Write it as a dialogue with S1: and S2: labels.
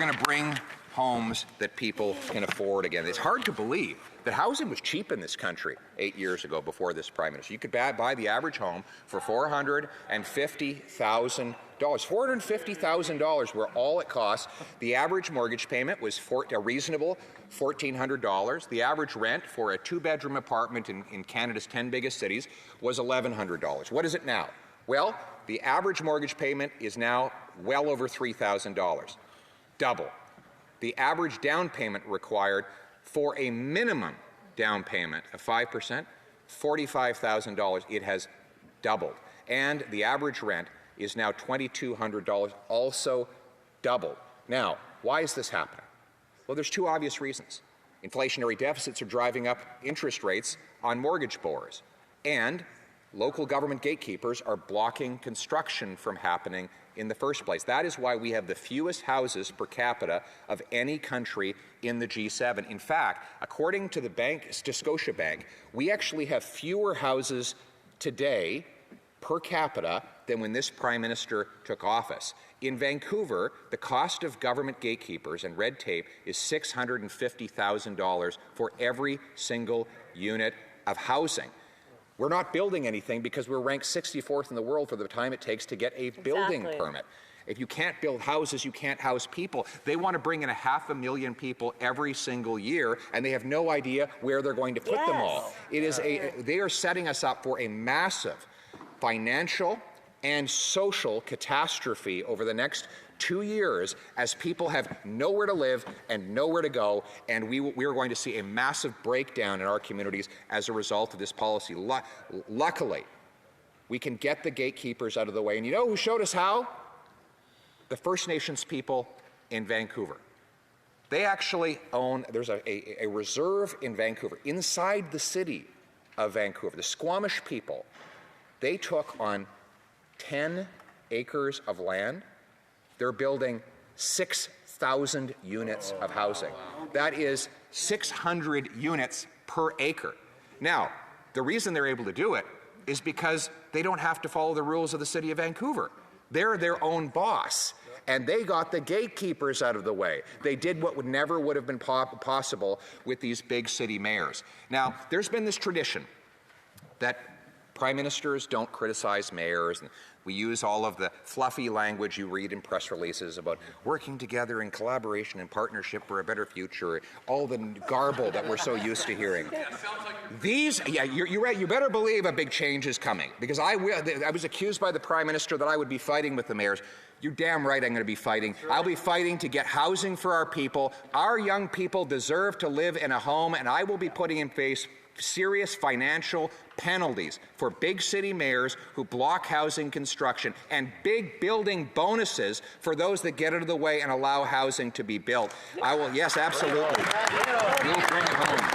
S1: We're going to bring homes that people can afford again. It's hard to believe that housing was cheap in this country 8 years ago before this Prime Minister. You could buy the average home for $450,000. $450,000 were all it costs. The average mortgage payment was a reasonable $1,400. The average rent for a two-bedroom apartment in Canada's 10 biggest cities was $1,100. What is it now? Well, the average mortgage payment is now well over $3,000. Double. The average down payment required for a minimum down payment of 5%, $45,000. It has doubled. And the average rent is now $2,200, also doubled. Now, why is this happening? Well, there's two obvious reasons. Inflationary deficits are driving up interest rates on mortgage borrowers, and local government gatekeepers are blocking construction from happening in the first place. That is why we have the fewest houses per capita of any country in the G7. In fact, according to Scotiabank, we actually have fewer houses today per capita than when this Prime Minister took office. In Vancouver, the cost of government gatekeepers and red tape is $650,000 for every single unit of housing. We're not building anything because we're ranked 64th in the world for the time it takes to get a building permit. If you can't build houses, you can't house people. They want to bring in 500,000 people every single year, and they have no idea where they're going to put them all. They are setting us up for a massive financial and social catastrophe over the next 2 years as people have nowhere to live and nowhere to go, and we are going to see a massive breakdown in our communities as a result of this policy. Luckily, we can get the gatekeepers out of the way, and you know who showed us how? The First Nations people in Vancouver. They actually own, there's a reserve in Vancouver, inside the city of Vancouver. The Squamish people, they took on 10 acres of land. They're building 6,000 units of housing. That is 600 units per acre. Now, the reason they're able to do it is because they don't have to follow the rules of the city of Vancouver. They're their own boss, and they got the gatekeepers out of the way. They did what never would have been possible with these big city mayors. Now, there's been this tradition that Prime Ministers don't criticize mayors, and we use all of the fluffy language you read in press releases about working together in collaboration and partnership for a better future, all the garble that we're so used to hearing. You're right, you better believe a big change is coming, because I was accused by the Prime Minister that I would be fighting with the mayors. You're damn right I'm going to be fighting. I'll be fighting to get housing for our people. Our young people deserve to live in a home, and I will be putting in place serious financial penalties for big city mayors who block housing construction, and big building bonuses for those that get out of the way and allow housing to be built. Yes, absolutely. We'll bring it home.